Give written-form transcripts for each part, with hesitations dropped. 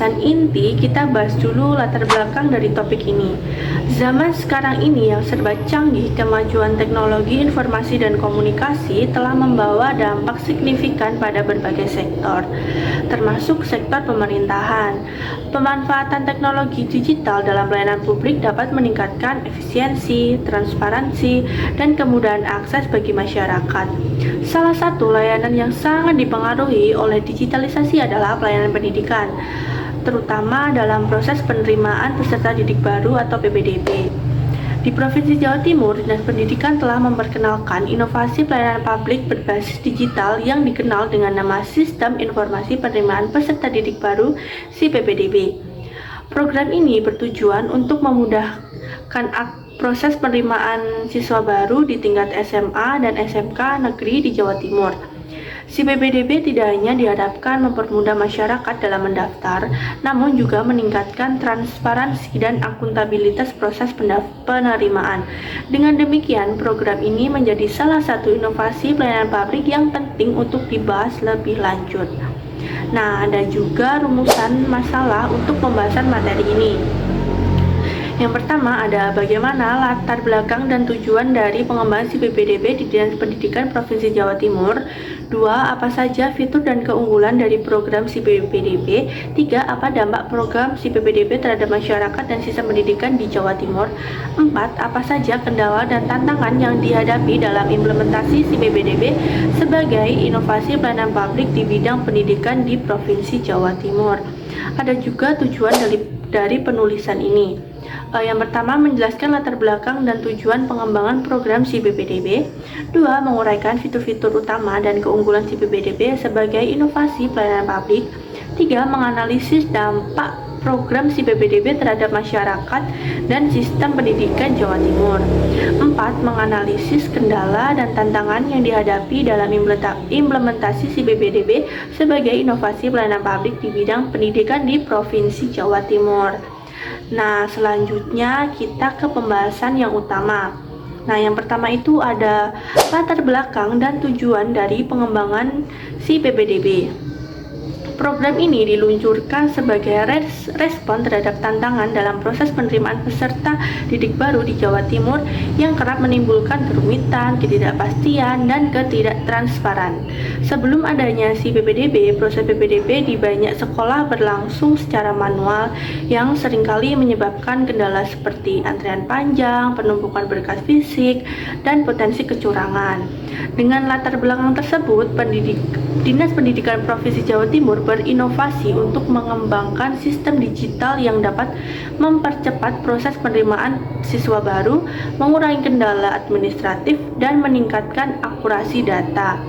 pembahasan inti, kita bahas dulu latar belakang dari topik ini. Zaman sekarang ini yang serba canggih, kemajuan teknologi informasi dan komunikasi telah membawa dampak signifikan pada berbagai sektor, termasuk sektor pemerintahan. Pemanfaatan teknologi digital dalam pelayanan publik dapat meningkatkan efisiensi, transparansi, dan kemudahan akses bagi masyarakat. Salah satu layanan yang sangat dipengaruhi oleh digitalisasi adalah pelayanan pendidikan, terutama dalam proses penerimaan peserta didik baru atau PPDB. Di Provinsi Jawa Timur, Dinas Pendidikan telah memperkenalkan inovasi pelayanan publik berbasis digital yang dikenal dengan nama Sistem Informasi Penerimaan Peserta Didik Baru (SIPPDB). Program ini bertujuan untuk memudahkan proses penerimaan siswa baru di tingkat SMA dan SMK negeri di Jawa Timur. SIPPDB tidak hanya diharapkan mempermudah masyarakat dalam mendaftar, namun juga meningkatkan transparansi dan akuntabilitas proses penerimaan. Dengan demikian, program ini menjadi salah satu inovasi pelayanan publik yang penting untuk dibahas lebih lanjut. Nah, ada juga rumusan masalah untuk pembahasan materi ini. Yang pertama ada bagaimana latar belakang dan tujuan dari pengembangan SIPPDB di Dinas Pendidikan Provinsi Jawa Timur. 2. Apa saja fitur dan keunggulan dari program SIPPDB. 3. Apa dampak program SIPPDB terhadap masyarakat dan sistem pendidikan di Jawa Timur. 4. Apa saja kendala dan tantangan yang dihadapi dalam implementasi SIPPDB sebagai inovasi pelayanan publik di bidang pendidikan di Provinsi Jawa Timur. Ada juga tujuan dari penulisan ini. Yang pertama, menjelaskan latar belakang dan tujuan pengembangan program SIPPDB. 2. Menguraikan fitur-fitur utama dan keunggulan SIPPDB sebagai inovasi pelayanan publik. 3. Menganalisis dampak program SIPPDB terhadap masyarakat dan sistem pendidikan Jawa Timur. 4. Menganalisis kendala dan tantangan yang dihadapi dalam implementasi SIPPDB sebagai inovasi pelayanan publik di bidang pendidikan di Provinsi Jawa Timur. Nah, selanjutnya kita ke pembahasan yang utama. Nah, yang pertama itu ada latar belakang dan tujuan dari pengembangan SIPPDB. Program ini diluncurkan sebagai respon terhadap tantangan dalam proses penerimaan peserta didik baru di Jawa Timur yang kerap menimbulkan kerumitan, ketidakpastian, dan ketidaktransparan. Sebelum adanya SIPPDB, proses PPDB di banyak sekolah berlangsung secara manual yang seringkali menyebabkan kendala seperti antrian panjang, penumpukan berkas fisik, dan potensi kecurangan. Dengan latar belakang tersebut, Dinas Pendidikan Provinsi Jawa Timur berinovasi untuk mengembangkan sistem digital yang dapat mempercepat proses penerimaan siswa baru, mengurangi kendala administratif, dan meningkatkan akurasi data.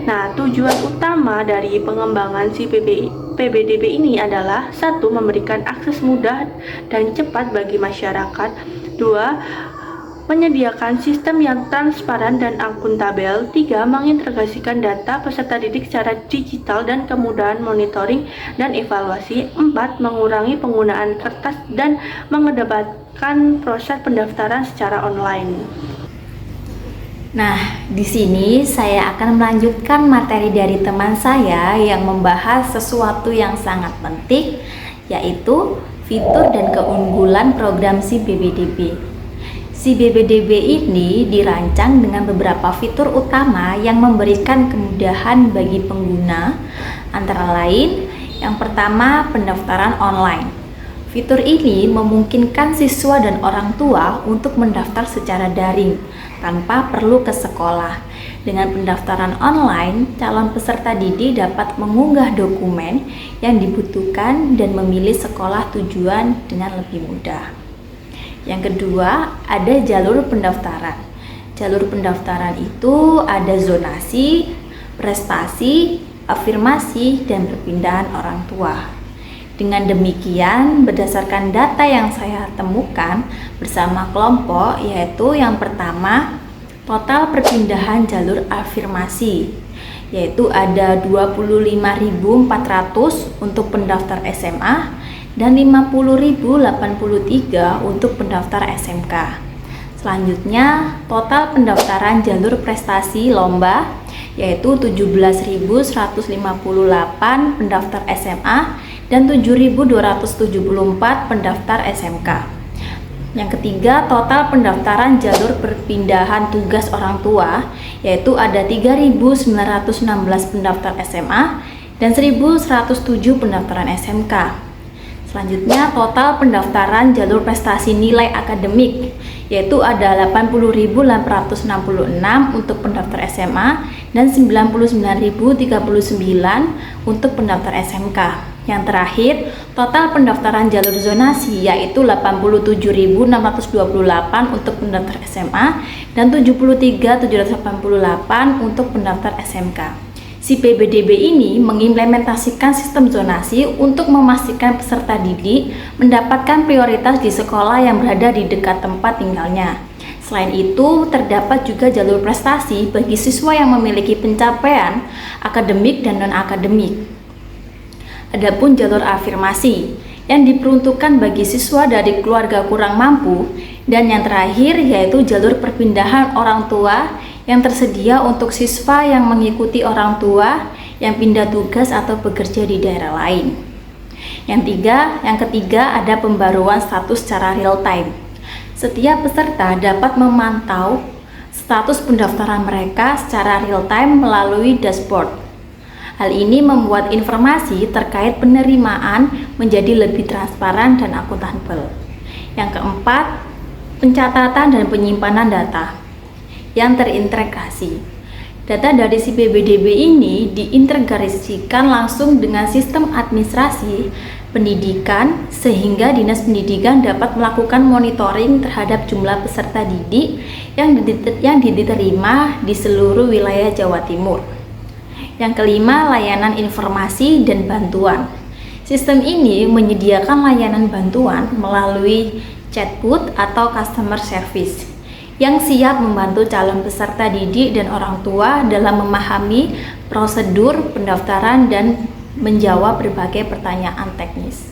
Nah, tujuan utama dari pengembangan SIPPDB ini adalah 1. Memberikan akses mudah dan cepat bagi masyarakat. 2. Menyediakan sistem yang transparan dan akuntabel. 3. Mengintegrasikan data peserta didik secara digital dan kemudahan monitoring dan evaluasi. 4. Mengurangi penggunaan kertas dan mengedepankan proses pendaftaran secara online. Nah, di sini saya akan melanjutkan materi dari teman saya yang membahas sesuatu yang sangat penting, yaitu fitur dan keunggulan program SIPPDB. SIPPDB ini dirancang dengan beberapa fitur utama yang memberikan kemudahan bagi pengguna, antara lain yang pertama pendaftaran online. Fitur ini memungkinkan siswa dan orang tua untuk mendaftar secara daring tanpa perlu ke sekolah. Dengan pendaftaran online, calon peserta didik dapat mengunggah dokumen yang dibutuhkan dan memilih sekolah tujuan dengan lebih mudah. Yang kedua, ada jalur pendaftaran. Jalur pendaftaran itu ada zonasi, prestasi, afirmasi, dan perpindahan orang tua. Dengan demikian, berdasarkan data yang saya temukan bersama kelompok, yaitu yang pertama, total perpindahan jalur afirmasi, yaitu ada 25.400 untuk pendaftar SMA, dan 50.083 untuk pendaftar SMK. Selanjutnya, total pendaftaran jalur prestasi lomba yaitu 17.158 pendaftar SMA dan 7.274 pendaftar SMK. Yang ketiga, total pendaftaran jalur perpindahan tugas orang tua, yaitu ada 3.916 pendaftar SMA dan 1.107 pendaftaran SMK. Selanjutnya, total pendaftaran jalur prestasi nilai akademik, yaitu ada 80.866 untuk pendaftar SMA dan 99.039 untuk pendaftar SMK. Yang terakhir, total pendaftaran jalur zonasi yaitu 87.628 untuk pendaftar SMA dan 73.788 untuk pendaftar SMK. Si PBDB ini mengimplementasikan sistem zonasi untuk memastikan peserta didik mendapatkan prioritas di sekolah yang berada di dekat tempat tinggalnya. Selain itu, terdapat juga jalur prestasi bagi siswa yang memiliki pencapaian akademik dan non-akademik. Adapun jalur afirmasi yang diperuntukkan bagi siswa dari keluarga kurang mampu, dan yang terakhir yaitu jalur perpindahan orang tua yang tersedia untuk siswa yang mengikuti orang tua yang pindah tugas atau bekerja di daerah lain. Yang ketiga ada pembaruan status secara real time. Setiap peserta dapat memantau status pendaftaran mereka secara real time melalui dashboard. Hal ini membuat informasi terkait penerimaan menjadi lebih transparan dan akuntabel. Yang keempat, pencatatan dan penyimpanan data yang terintegrasi. Data dari si PBDB ini diintegrasikan langsung dengan sistem administrasi pendidikan sehingga Dinas Pendidikan dapat melakukan monitoring terhadap jumlah peserta didik yang diterima di seluruh wilayah Jawa Timur. Yang kelima, layanan informasi dan bantuan. Sistem ini menyediakan layanan bantuan melalui chatbot atau customer service yang siap membantu calon peserta didik dan orang tua dalam memahami prosedur pendaftaran dan menjawab berbagai pertanyaan teknis.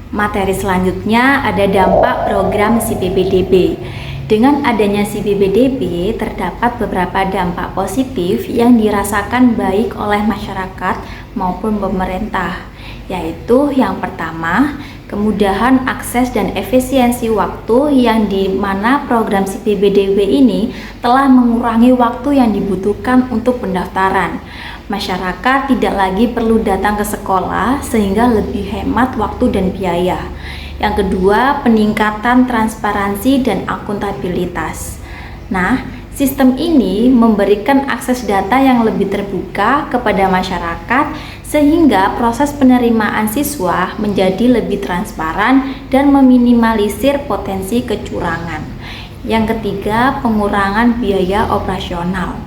Materi selanjutnya ada dampak program si PBDB. Dengan adanya si PBDB, terdapat beberapa dampak positif yang dirasakan baik oleh masyarakat maupun pemerintah, yaitu yang pertama, kemudahan akses dan efisiensi waktu yang dimana program si PBDB ini telah mengurangi waktu yang dibutuhkan untuk pendaftaran. Masyarakat tidak lagi perlu datang ke sekolah sehingga lebih hemat waktu dan biaya. Yang kedua, peningkatan transparansi dan akuntabilitas. Nah, sistem ini memberikan akses data yang lebih terbuka kepada masyarakat sehingga proses penerimaan siswa menjadi lebih transparan dan meminimalisir potensi kecurangan. Yang ketiga, pengurangan biaya operasional.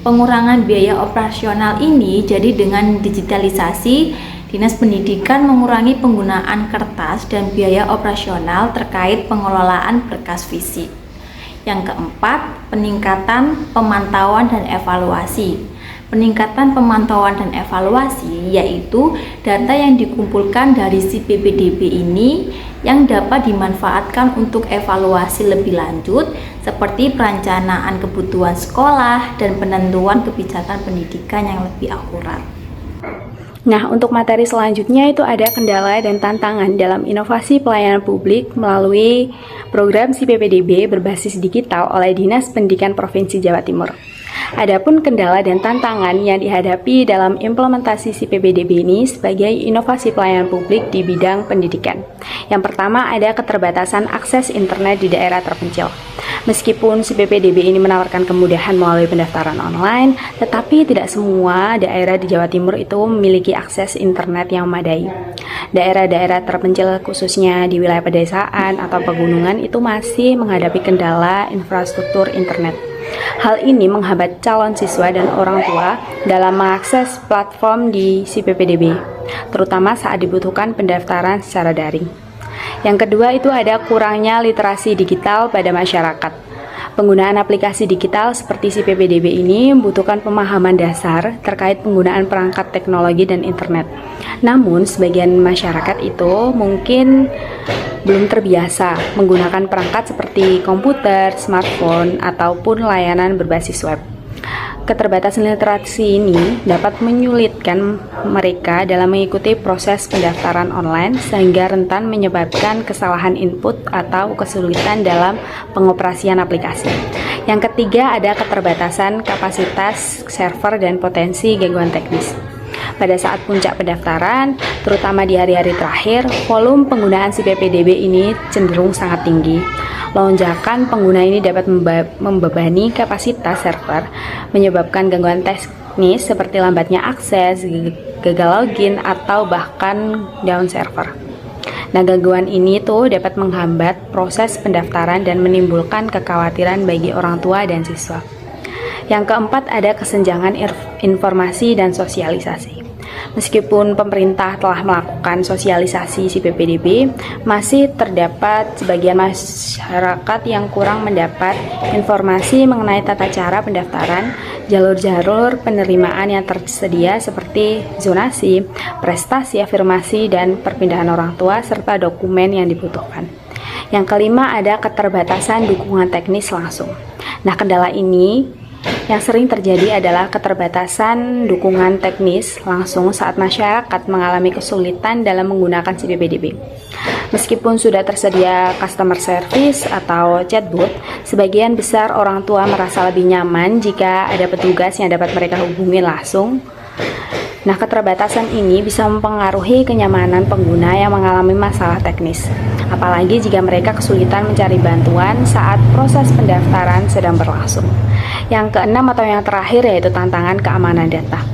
Pengurangan biaya operasional ini jadi dengan digitalisasi, Dinas Pendidikan mengurangi penggunaan kertas dan biaya operasional terkait pengelolaan berkas fisik. Yang keempat, peningkatan pemantauan dan evaluasi. Peningkatan pemantauan dan evaluasi yaitu data yang dikumpulkan dari si PBDB ini yang dapat dimanfaatkan untuk evaluasi lebih lanjut seperti perencanaan kebutuhan sekolah dan penentuan kebijakan pendidikan yang lebih akurat. Nah, untuk materi selanjutnya itu ada kendala dan tantangan dalam inovasi pelayanan publik melalui program si PBDB berbasis digital oleh Dinas Pendidikan Provinsi Jawa Timur. Adapun kendala dan tantangan yang dihadapi dalam implementasi si PBDB ini sebagai inovasi pelayanan publik di bidang pendidikan. Yang pertama ada keterbatasan akses internet di daerah terpencil. Meskipun si PBDB ini menawarkan kemudahan melalui pendaftaran online, tetapi tidak semua daerah di Jawa Timur itu memiliki akses internet yang memadai. Daerah-daerah terpencil khususnya di wilayah pedesaan atau pegunungan itu masih menghadapi kendala infrastruktur internet. Hal ini menghambat calon siswa dan orang tua dalam mengakses platform di si PBDB, terutama saat dibutuhkan pendaftaran secara daring. Yang kedua itu ada kurangnya literasi digital pada masyarakat. Penggunaan aplikasi digital seperti si PBDB ini membutuhkan pemahaman dasar terkait penggunaan perangkat teknologi dan internet. Namun, sebagian masyarakat itu mungkin belum terbiasa menggunakan perangkat seperti komputer, smartphone, ataupun layanan berbasis web. Keterbatasan literasi ini dapat menyulitkan mereka dalam mengikuti proses pendaftaran online sehingga rentan menyebabkan kesalahan input atau kesulitan dalam pengoperasian aplikasi. Yang ketiga ada keterbatasan kapasitas server dan potensi gangguan teknis. Pada saat puncak pendaftaran, terutama di hari-hari terakhir, volume penggunaan si PPDB ini cenderung sangat tinggi. Lonjakan pengguna ini dapat membebani kapasitas server, menyebabkan gangguan teknis seperti lambatnya akses, gagal login, atau bahkan down server. Nah, gangguan ini tuh dapat menghambat proses pendaftaran dan menimbulkan kekhawatiran bagi orang tua dan siswa. Yang keempat ada kesenjangan informasi dan sosialisasi. Meskipun pemerintah telah melakukan sosialisasi si PPDB, masih terdapat sebagian masyarakat yang kurang mendapat informasi mengenai tata cara pendaftaran, jalur-jalur penerimaan yang tersedia seperti zonasi, prestasi, afirmasi, dan perpindahan orang tua, serta dokumen yang dibutuhkan. Yang kelima ada keterbatasan dukungan teknis langsung. Nah, kendala ini yang sering terjadi adalah keterbatasan dukungan teknis langsung saat masyarakat mengalami kesulitan dalam menggunakan si PPDB. Meskipun sudah tersedia customer service atau chatbot, sebagian besar orang tua merasa lebih nyaman jika ada petugas yang dapat mereka hubungi langsung. Nah, keterbatasan ini bisa mempengaruhi kenyamanan pengguna yang mengalami masalah teknis, apalagi jika mereka kesulitan mencari bantuan saat proses pendaftaran sedang berlangsung. Yang keenam atau yang terakhir yaitu tantangan keamanan data.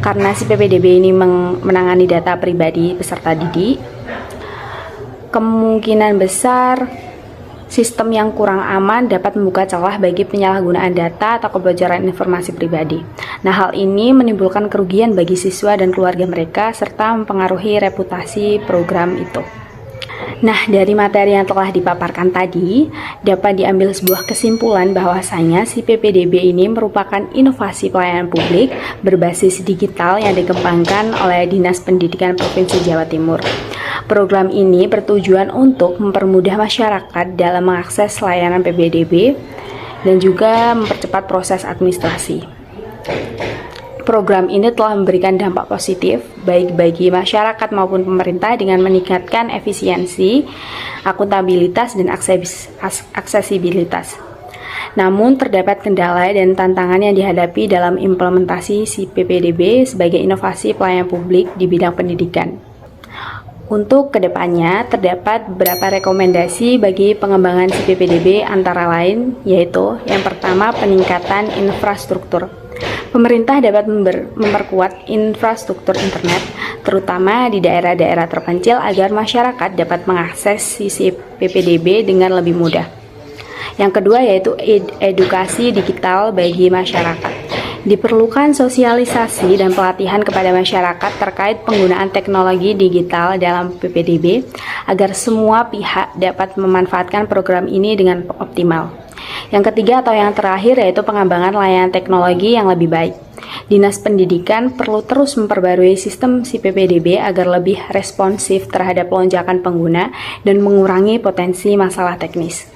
Karena si PPDB ini menangani data pribadi peserta didik, kemungkinan besar sistem yang kurang aman dapat membuka celah bagi penyalahgunaan data atau kebocoran informasi pribadi. Nah, hal ini menimbulkan kerugian bagi siswa dan keluarga mereka serta mempengaruhi reputasi program itu. Nah, dari materi yang telah dipaparkan tadi, dapat diambil sebuah kesimpulan bahwasanya si PPDB ini merupakan inovasi pelayanan publik berbasis digital yang dikembangkan oleh Dinas Pendidikan Provinsi Jawa Timur. Program ini bertujuan untuk mempermudah masyarakat dalam mengakses layanan PPDB dan juga mempercepat proses administrasi. Program ini telah memberikan dampak positif baik bagi masyarakat maupun pemerintah dengan meningkatkan efisiensi, akuntabilitas, dan aksesibilitas. Namun terdapat kendala dan tantangan yang dihadapi dalam implementasi si PPDB sebagai inovasi pelayanan publik di bidang pendidikan. Untuk kedepannya, terdapat beberapa rekomendasi bagi pengembangan si PPDB antara lain, yaitu yang pertama peningkatan infrastruktur. Pemerintah dapat memperkuat infrastruktur internet, terutama di daerah-daerah terpencil agar masyarakat dapat mengakses sisi PPDB dengan lebih mudah. Yang kedua yaitu edukasi digital bagi masyarakat. Diperlukan sosialisasi dan pelatihan kepada masyarakat terkait penggunaan teknologi digital dalam PPDB agar semua pihak dapat memanfaatkan program ini dengan optimal. Yang ketiga atau yang terakhir yaitu pengembangan layanan teknologi yang lebih baik. Dinas Pendidikan perlu terus memperbarui sistem si PPDB agar lebih responsif terhadap lonjakan pengguna dan mengurangi potensi masalah teknis.